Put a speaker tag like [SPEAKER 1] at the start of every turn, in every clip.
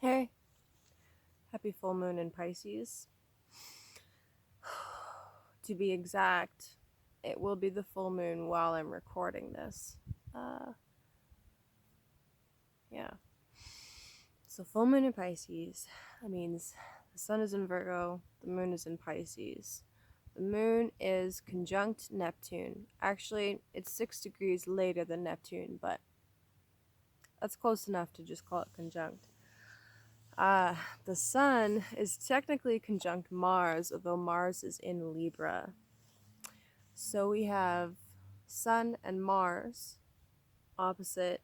[SPEAKER 1] Hey, happy full moon in Pisces. To be exact, it will be the full moon while I'm recording this. Uh, yeah. So, full moon in Pisces. That means the sun is in Virgo, the moon is in Pisces. The moon is conjunct Neptune. Actually, it's 6 degrees later than Neptune, but that's close enough to just call it conjunct. The sun is technically conjunct Mars, although Mars is in Libra. So we have Sun and Mars opposite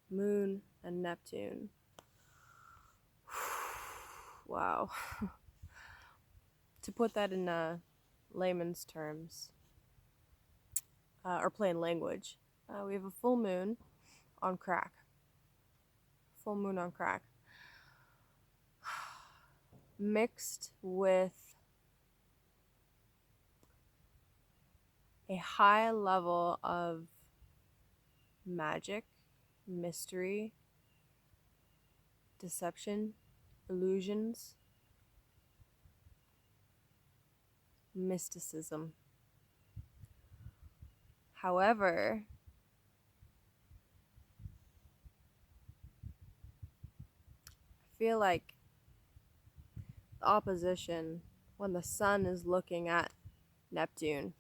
[SPEAKER 1] Moon and Neptune. Wow. To put that in layman's terms, or plain language, we have a full moon on crack. Full moon on crack. Mixed with a high level of magic, mystery, deception, illusions, mysticism. However, I feel like the opposition when the sun is looking at Neptune,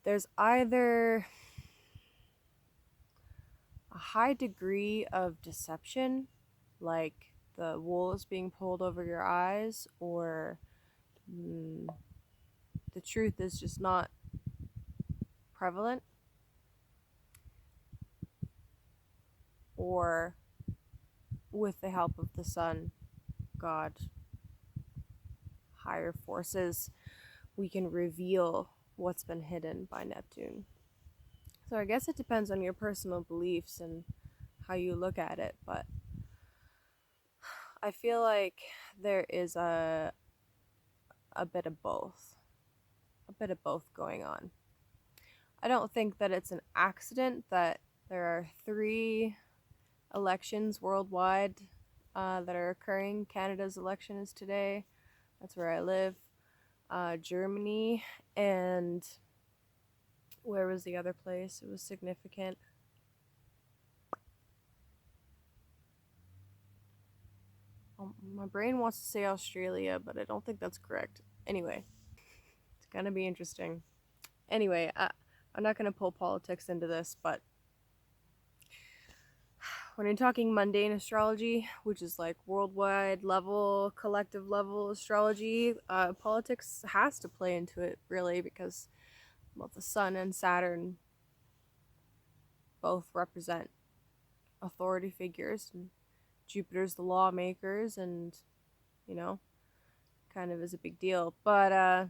[SPEAKER 1] there's either a high degree of deception, like the wool is being pulled over your eyes, or the truth is just not prevalent, or with the help of the sun, God, higher forces, we can reveal what's been hidden by Neptune. So I guess it depends on your personal beliefs and how you look at it, but I feel like there is a bit of both. A bit of both going on. I don't think that it's an accident that there are 3 elections worldwide that are occurring. Canada's election is today. That's where I live. Germany, and where was the other place? It was significant. My brain wants to say Australia, but I don't think that's correct. Anyway, it's gonna be interesting. Anyway, I'm not gonna pull politics into this, but when you're talking mundane astrology, which is like worldwide level, collective level astrology, politics has to play into it, really, because well, the sun and Saturn both represent authority figures, and Jupiter's the lawmakers, and you know, kind of is a big deal. But I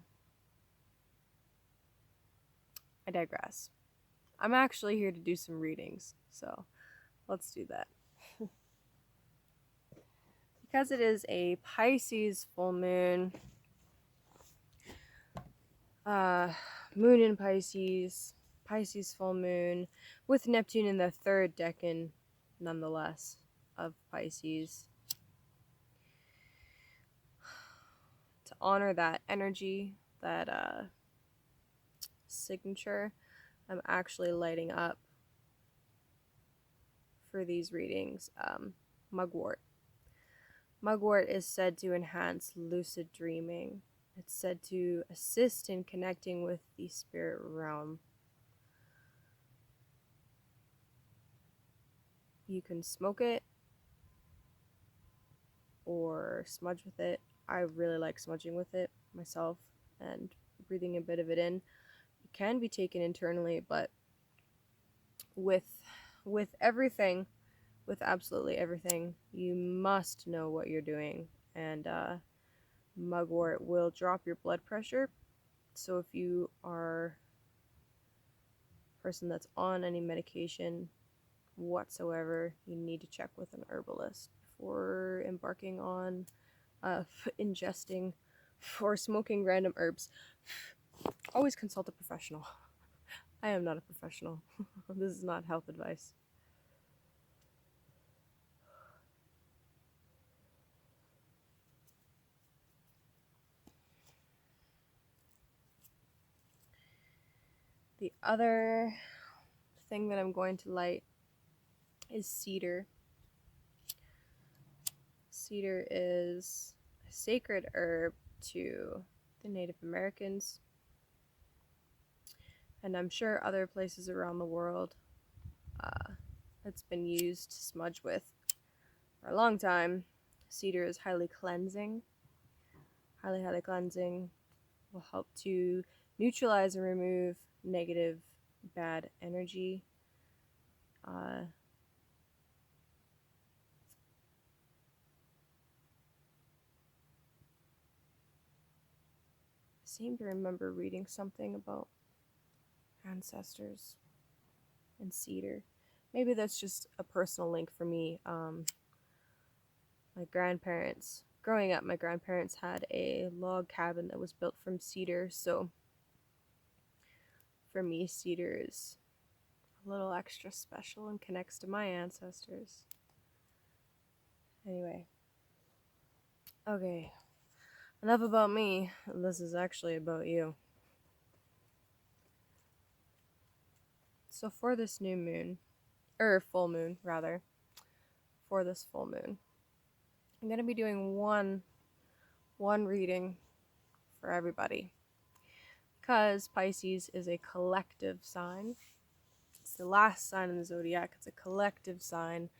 [SPEAKER 1] digress. I'm actually here to do some readings, so let's do that. Because it is a Pisces full moon, moon in Pisces, Pisces full moon, with Neptune in the 3rd decan, nonetheless, of Pisces. To honor that energy, that signature, I'm actually lighting up for these readings mugwort. Mugwort is said to enhance lucid dreaming. It's said to assist in connecting with the spirit realm. You can smoke it or smudge with it. I really like smudging with it myself and breathing a bit of it in. It can be taken internally, but with everything, with absolutely everything, you must know what you're doing. And mugwort will drop your blood pressure. So if you are a person that's on any medication whatsoever, you need to check with an herbalist before embarking on ingesting or smoking random herbs. Always consult a professional. I am not a professional. This is not health advice. The other thing that I'm going to light is cedar. Cedar is a sacred herb to the Native Americans, and I'm sure other places around the world. It's been used to smudge with for a long time. Cedar is highly cleansing. Highly cleansing. Will help to neutralize and remove negative, bad energy. I seem to remember reading something about ancestors and cedar. Maybe that's just a personal link for me. My grandparents, growing up, my grandparents had a log cabin that was built from cedar, so for me, cedar is a little extra special and connects to my ancestors. Anyway, okay, enough about me. This is actually about you. So for this new moon, or full moon rather, for this full moon, I'm going to be doing one reading for everybody, because Pisces is a collective sign. It's the last sign in the zodiac. It's a collective sign.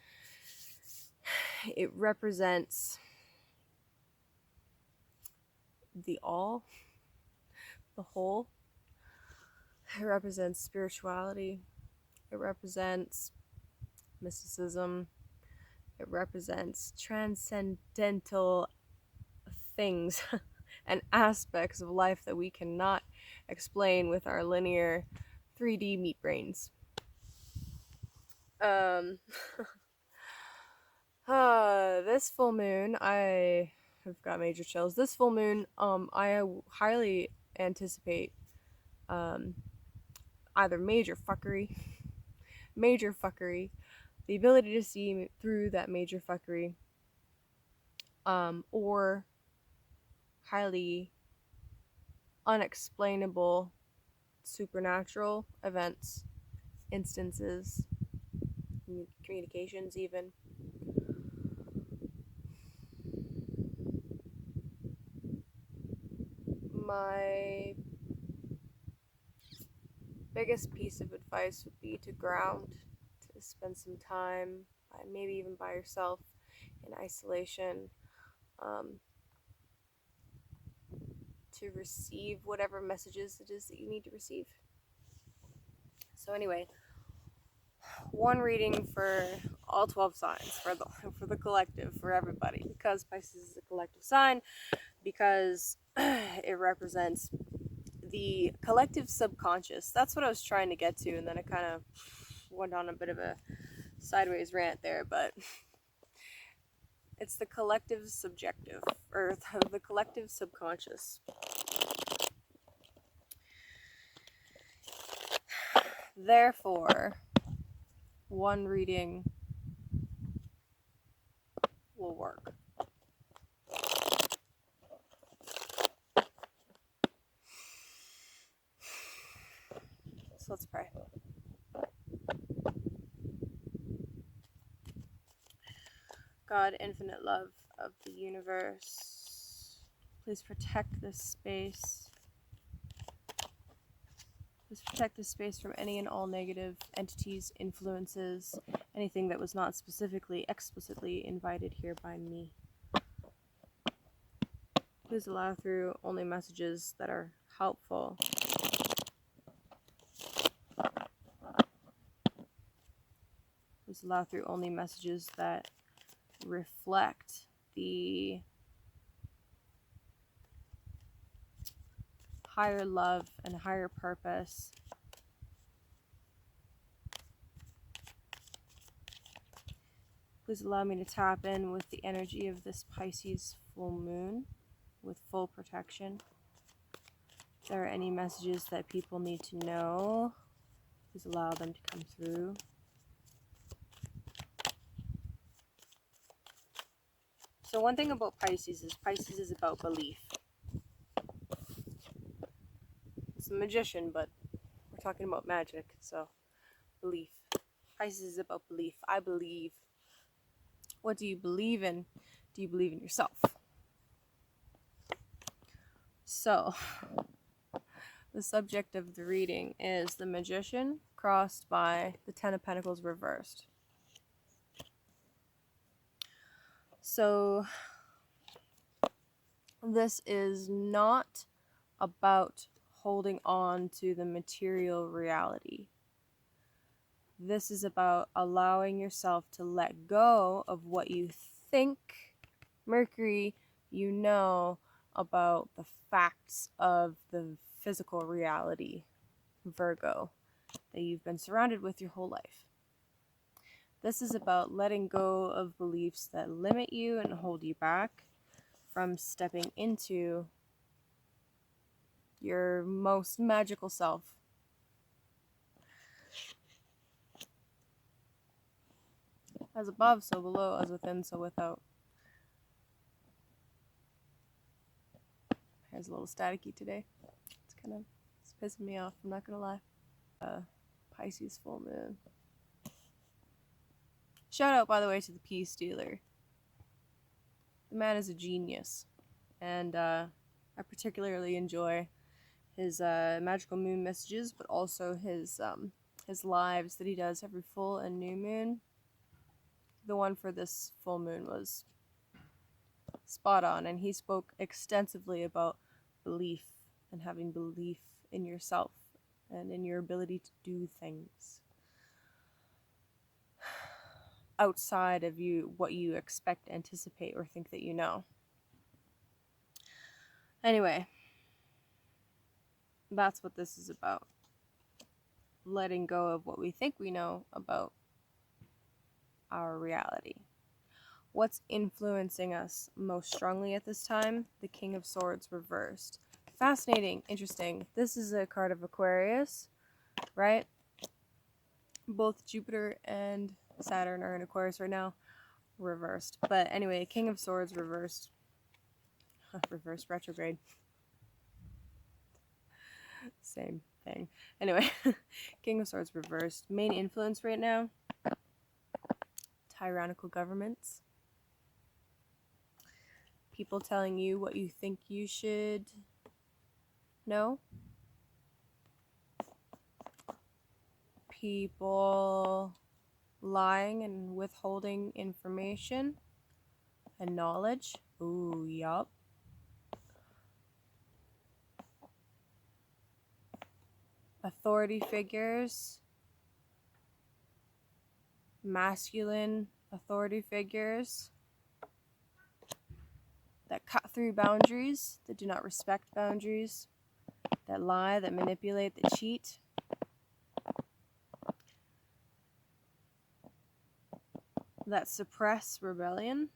[SPEAKER 1] It represents the all, the whole. It represents spirituality. It represents mysticism. It represents transcendental things and aspects of life that we cannot explain with our linear 3D meat brains. This full moon, I have got major chills. This full moon, I highly anticipate either major fuckery, the ability to see through that major fuckery, or highly unexplainable supernatural events, instances, communications even. My biggest piece of advice would be to ground, to spend some time, maybe even by yourself in isolation, to receive whatever messages it is that you need to receive. So anyway, one reading for all 12 signs, for the collective, for everybody, because Pisces is a collective sign, because it represents the collective subconscious. That's what I was trying to get to, and then I kind of went on a bit of a sideways rant there, but it's the collective subjective, or the collective subconscious. Therefore, one reading will work. So let's pray. God, infinite love of the universe, please protect this space. Please protect this space from any and all negative entities, influences, anything that was not explicitly invited here by me. Please allow through only messages that are helpful. Please allow through only messages that reflect the higher love and higher purpose. Please allow me to tap in with the energy of this Pisces full moon with full protection. If there are any messages that people need to know, please allow them to come through. So one thing about Pisces is about belief. It's a magician, but we're talking about magic, so belief. Pisces is about belief. I believe. What do you believe in? Do you believe in yourself? So, the subject of the reading is the Magician crossed by the Ten of Pentacles reversed. So, this is not about holding on to the material reality. This is about allowing yourself to let go of what you think, Mercury, you know about the facts of the physical reality, Virgo, that you've been surrounded with your whole life. This is about letting go of beliefs that limit you and hold you back from stepping into your most magical self. As above, so below, as within, so without. It's a little staticky today. It's pissing me off, I'm not gonna lie. Pisces full moon. Shout out, by the way, to the Peace Dealer. The man is a genius. And I particularly enjoy his magical moon messages, but also his lives that he does every full and new moon. The one for this full moon was spot on, and he spoke extensively about belief and having belief in yourself and in your ability to do things outside of you, what you expect, anticipate, or think that you know. Anyway, that's what this is about. Letting go of what we think we know about our reality. What's influencing us most strongly at this time? The King of Swords reversed. Fascinating, interesting. This is a card of Aquarius, right? Both Jupiter and Saturn are in Aquarius right now, reversed. But anyway, King of Swords reversed. Reversed retrograde. Same thing. Anyway, King of Swords reversed. Main influence right now? Tyrannical governments. People telling you what you think you should know. People lying and withholding information and knowledge. Ooh, yup. Authority figures. Masculine authority figures that cut through boundaries, that do not respect boundaries, that lie, that manipulate, that cheat. That suppress rebellion.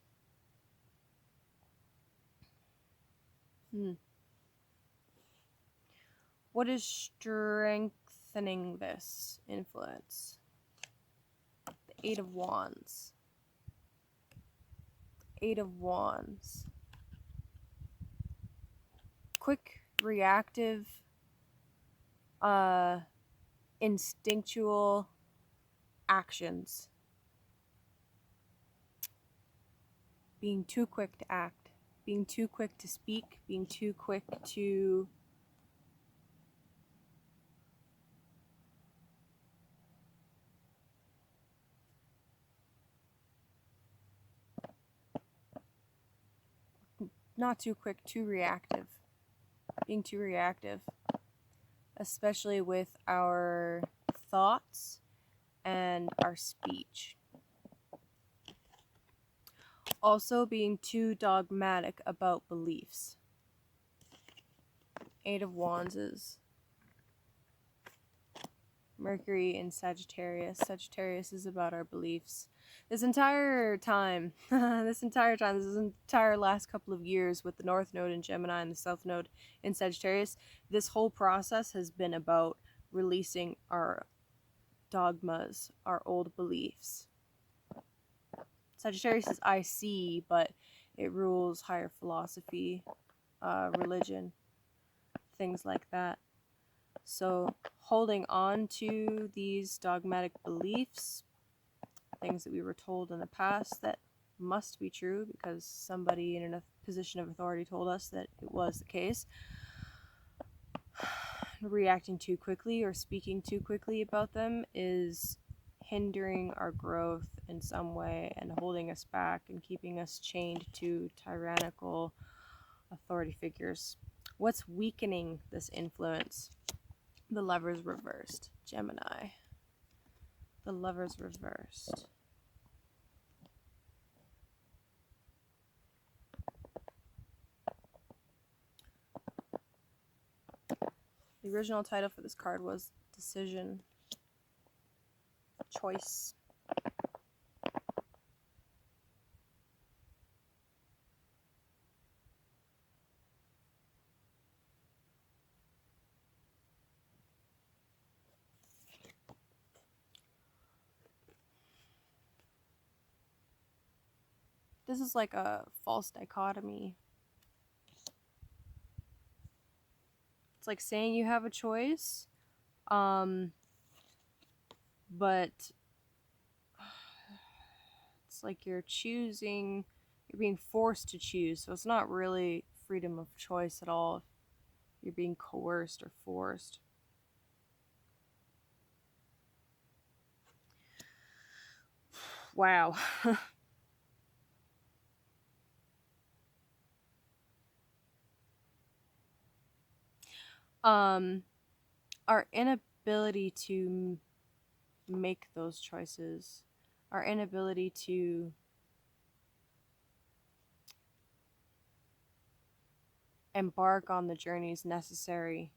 [SPEAKER 1] What is strengthening this influence? The Eight of Wands. Eight of Wands. Quick, reactive, instinctual actions. Being too quick to act. Being too quick to speak. Being too quick to not too quick, too reactive. Being too reactive. Especially with our thoughts and our speech. Also being too dogmatic about beliefs. Eight of Wands is Mercury in Sagittarius. Sagittarius is about our beliefs. This entire last couple of years with the North Node in Gemini and the South Node in Sagittarius, this whole process has been about releasing our dogmas, our old beliefs. Sagittarius is IC, but it rules higher philosophy, religion, things like that. So holding on to these dogmatic beliefs, things that we were told in the past that must be true because somebody in a position of authority told us that it was the case, reacting too quickly or speaking too quickly about them is hindering our growth in some way and holding us back and keeping us chained to tyrannical authority figures. What's weakening this influence? The Lovers reversed. Gemini. The Lovers reversed. The original title for this card was Decision. Choice. This is like a false dichotomy. It's like saying you have a choice, but it's like you're being forced to choose. So it's not really freedom of choice at all. You're being coerced or forced. Wow. Our inability to make those choices, our inability to embark on the journeys necessary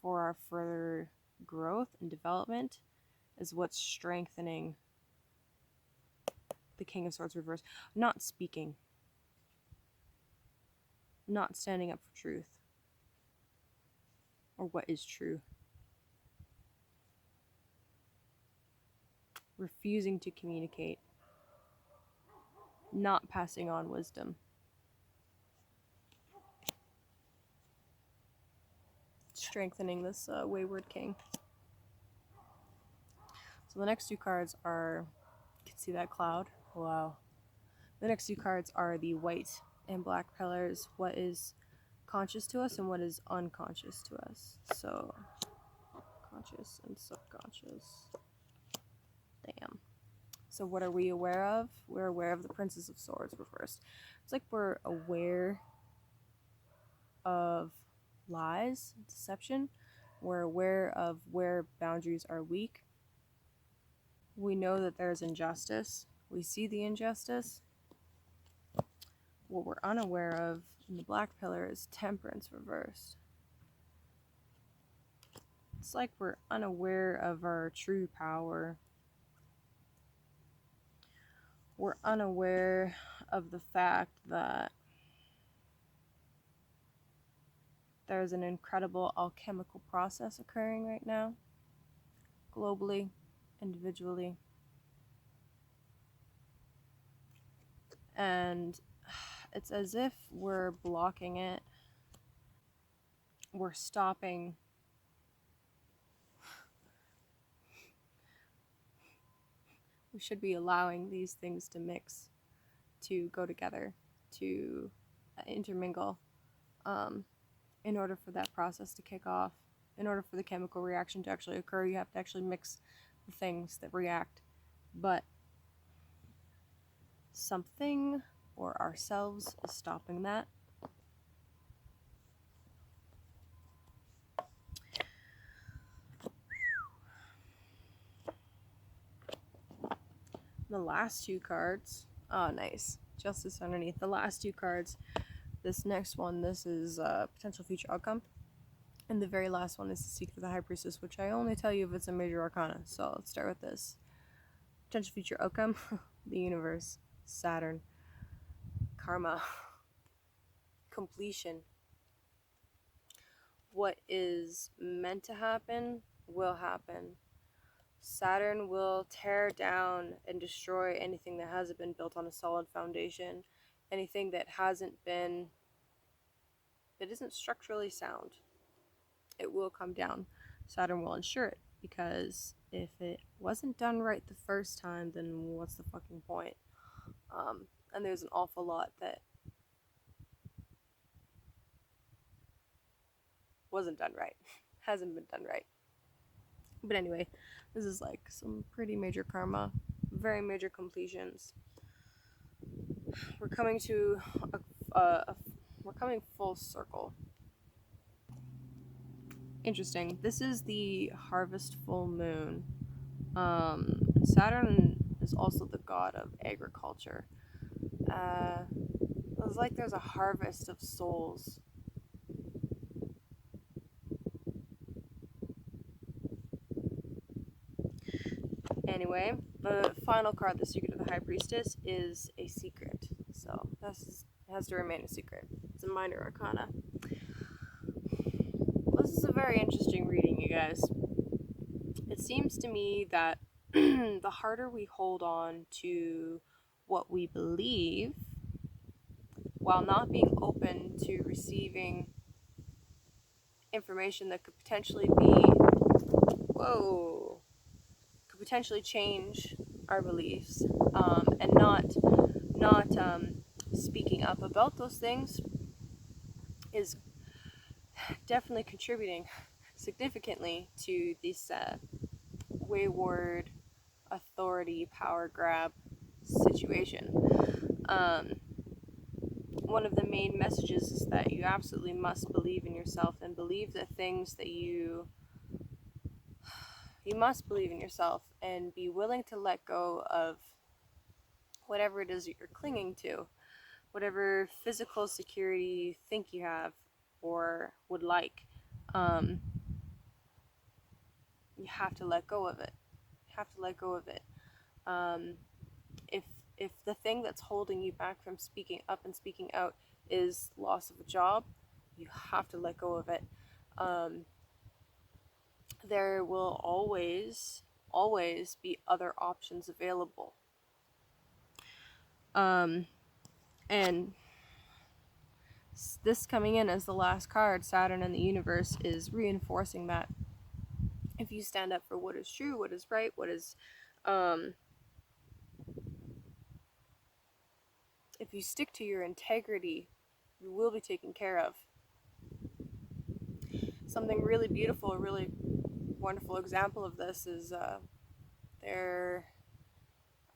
[SPEAKER 1] for our further growth and development is what's strengthening the King of Swords reverse. Not speaking, not standing up for truth or what is true, refusing to communicate, not passing on wisdom. Strengthening this wayward king. So the next two cards are, you can see that cloud. Wow. The next two cards are the white and black pillars. What is conscious to us and what is unconscious to us. So conscious and subconscious. Damn. So what are we aware of? We're aware of the Princess of Swords reversed. It's like we're aware of lies, deception. We're aware of where boundaries are weak. We know that there's injustice. We see the injustice. What we're unaware of in the black pillar is temperance reversed. It's like we're unaware of our true power. We're unaware of the fact that there's an incredible alchemical process occurring right now, globally, individually. And it's as if we're blocking it. We're stopping. We should be allowing these things to mix, to go together, to intermingle, in order for that process to kick off. In order for the chemical reaction to actually occur, you have to actually mix the things that react. But something or ourselves is stopping that. The last two cards, oh nice, Justice underneath. The last two cards, this next one, this is potential future outcome, and the very last one is to seek for the High Priestess, which I only tell you if it's a major arcana. So let's start with this. Potential future outcome, the universe, Saturn, karma, completion. What is meant to happen will happen. Saturn will tear down and destroy anything that hasn't been built on a solid foundation, anything that hasn't been if it isn't structurally sound, it will come down. Saturn will ensure it, because if it wasn't done right the first time, then what's the fucking point? And there's an awful lot that wasn't done right, hasn't been done right. But anyway, this is like some pretty major karma, very major completions. We're coming to we're coming full circle. Interesting. This is the harvest full moon. Saturn is also the god of agriculture. It's like there's a harvest of souls. Anyway, the final card, the Secret of the High Priestess, is a secret. So this has to remain a secret. It's a minor arcana. This is a very interesting reading, you guys. It seems to me that the harder we hold on to what we believe, while not being open to receiving information that could potentially change our beliefs, and not speaking up about those things, is definitely contributing significantly to this wayward authority power grab situation. One of the main messages is that you absolutely must believe in yourself, and believe the things that you must believe in yourself, and be willing to let go of whatever it is that you're clinging to, whatever physical security you think you have or would like. You have to let go of it. You have to let go of it. If the thing that's holding you back from speaking up and speaking out is loss of a job, you have to let go of it. There will always be other options available. And this coming in as the last card, Saturn and the universe, is reinforcing that. If you stand up for what is true, what is right, what is if you stick to your integrity, you will be taken care of. Something really beautiful, a really wonderful example of this is there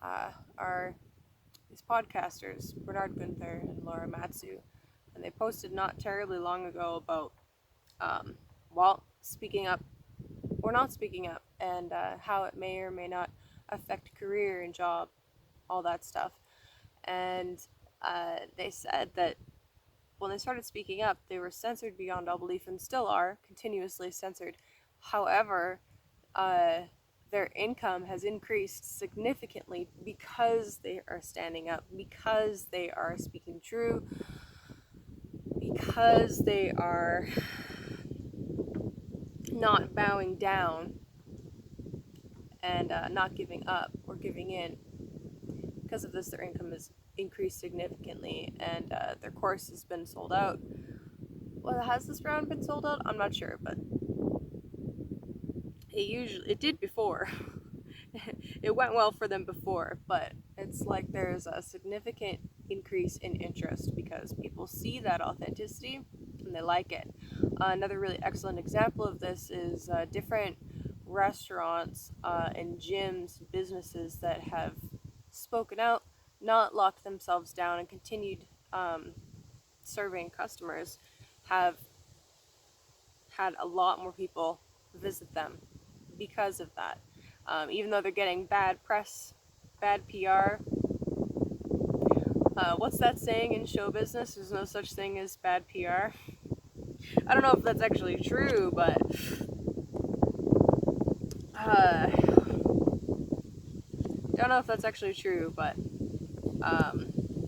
[SPEAKER 1] are these podcasters, Bernard Gunther and Laura Matsu, and they posted not terribly long ago about speaking up or not speaking up, and how it may or may not affect career and job, all that stuff. And they said that when they started speaking up, they were censored beyond all belief, and still are continuously censored. However, their income has increased significantly because they are standing up, because they are speaking true, because they are not bowing down and not giving up or giving in. Because of this, their income has increased significantly, and their course has been sold out. Well, has this round been sold out? I'm not sure, but it did before. It went well for them before, but it's like there's a significant increase in interest because people see that authenticity and they like it. Another really excellent example of this is different restaurants and gyms, businesses that have spoken out, not locked themselves down, and continued serving customers, have had a lot more people visit them because of that. Even though they're getting bad press, bad PR. What's that saying in show business? There's no such thing as bad PR. I don't know if that's actually true, but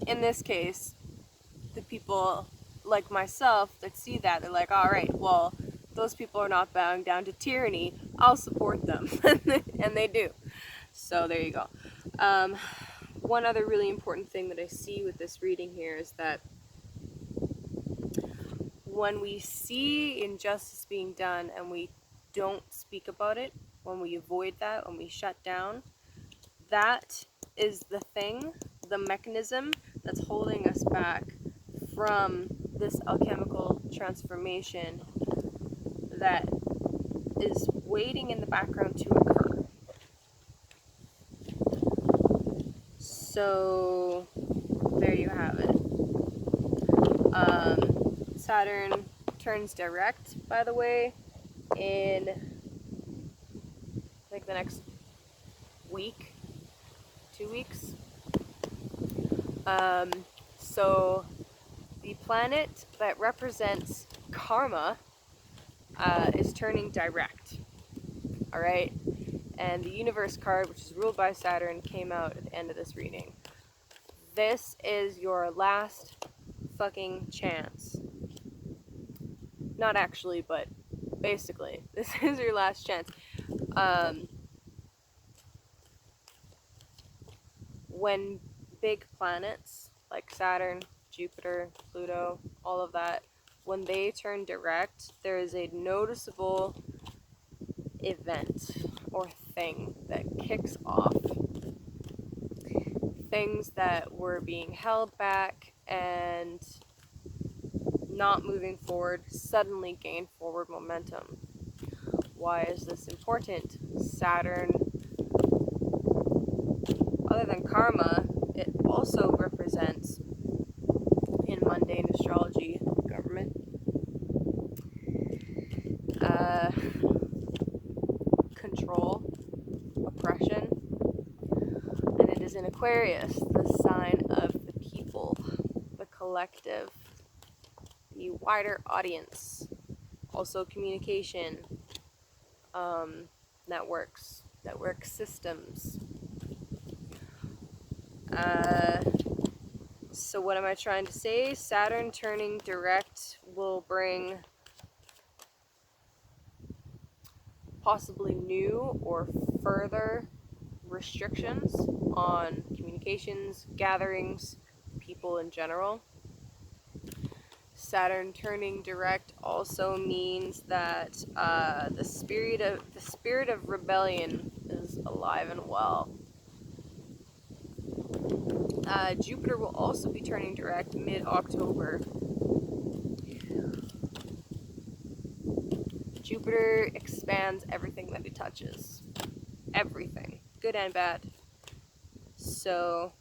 [SPEAKER 1] in this case, the people like myself that see that, they're like, all right, well, those people are not bowing down to tyranny, I'll support them. And they do. So there you go. One other really important thing that I see with this reading here is that when we see injustice being done and we don't speak about it, when we avoid that, when we shut down, that is the thing, the mechanism that's holding us back from this alchemical transformation that is waiting in the background to occur. So there you have it. Saturn turns direct, by the way, in I think the next week, 2 weeks. So the planet that represents karma is turning direct. All right, and the universe card, which is ruled by Saturn, came out at the end of this reading. This is your last fucking chance. Not actually, but basically, this is your last chance. When big planets like Saturn, Jupiter, Pluto, all of that, when they turn direct, there is a noticeable event or thing that kicks off things that were being held back and not moving forward suddenly gain forward momentum. Why is this important? Saturn, other than karma, it also represents, in mundane astrology, government. Control, oppression, and it is in Aquarius, the sign of the people, the collective, the wider audience, also communication, network systems. So what am I trying to say? Saturn turning direct will bring possibly new or further restrictions on communications, gatherings, people in general. Saturn turning direct also means that the spirit of rebellion is alive and well. Jupiter will also be turning direct mid-October. Jupiter expands everything that it touches. Everything. Good and bad. So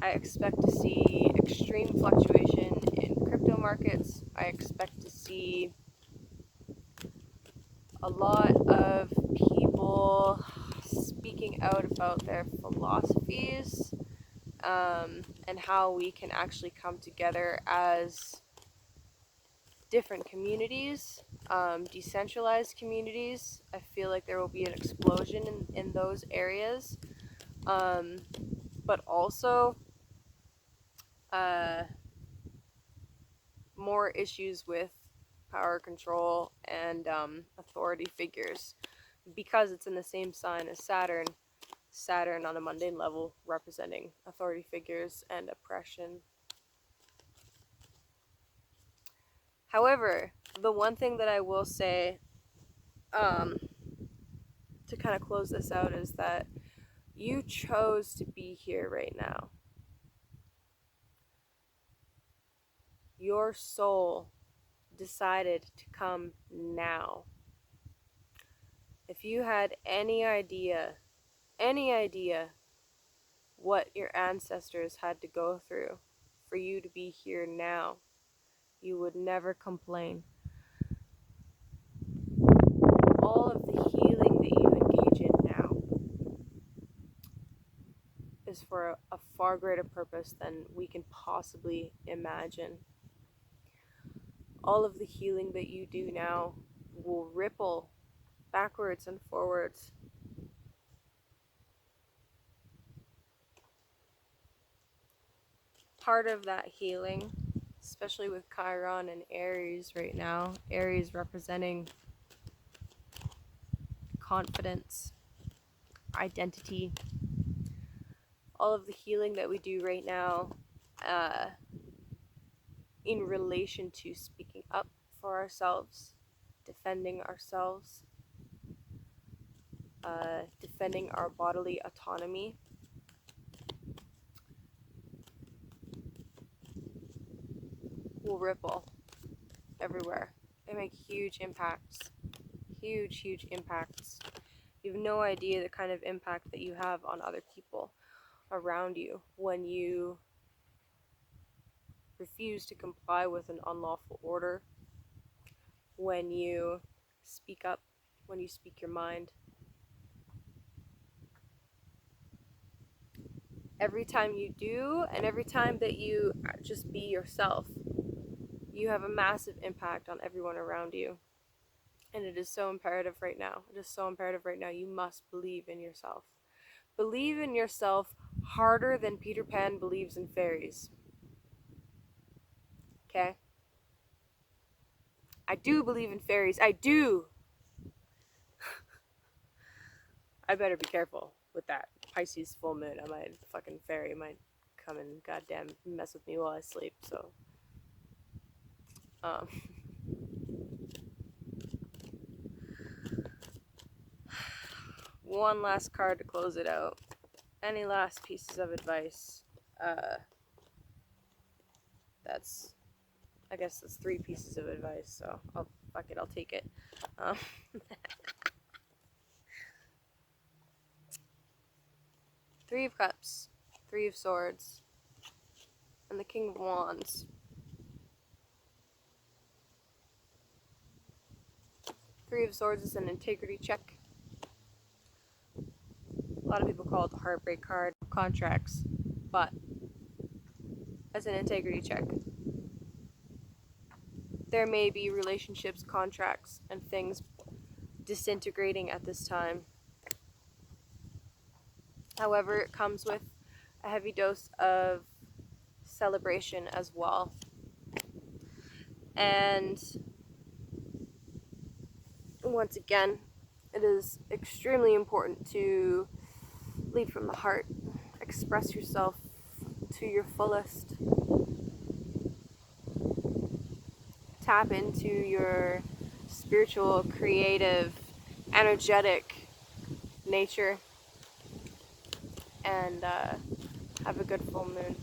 [SPEAKER 1] I expect to see extreme fluctuation in crypto markets. I expect to see a lot of people speaking out about their philosophies, and how we can actually come together as different communities, decentralized communities. I feel like there will be an explosion in those areas, but also more issues with power control and authority figures, because it's in the same sign as Saturn. Saturn on a mundane level representing authority figures and oppression. However, the one thing that I will say, to kind of close this out, is that you chose to be here right now. Your soul decided to come now. If you had any idea what your ancestors had to go through for you to be here now, you would never complain. All of the healing that you engage in now is for a far greater purpose than we can possibly imagine. All of the healing that you do now will ripple backwards and forwards. Part of that healing, especially with Chiron and Aries right now, Aries representing confidence, identity, all of the healing that we do right now in relation to speaking up for ourselves, defending ourselves, defending our bodily autonomy. Will ripple everywhere. They make huge impacts. Huge impacts. You have no idea the kind of impact that you have on other people around you when you refuse to comply with an unlawful order, when you speak up, when you speak your mind. Every time you do, and every time that you just be yourself, you have a massive impact on everyone around you. And it is so imperative right now. It is so imperative right now. You must believe in yourself. Believe in yourself harder than Peter Pan believes in fairies. Okay? I do believe in fairies. I do! I better be careful with that. Pisces full moon. I might fucking fairy might come and goddamn mess with me while I sleep, so. Um. One last card to close it out. Any last pieces of advice? I guess that's 3 pieces of advice, so fuck it, I'll take it. Um, Three of Cups, 3 of Swords, and the King of Wands. 3 of Swords is an integrity check. A lot of people call it the heartbreak card, contracts, but as an integrity check. There may be relationships, contracts, and things disintegrating at this time. However, it comes with a heavy dose of celebration as well. And once again, it is extremely important to lead from the heart, express yourself to your fullest, tap into your spiritual, creative, energetic nature, and have a good full moon.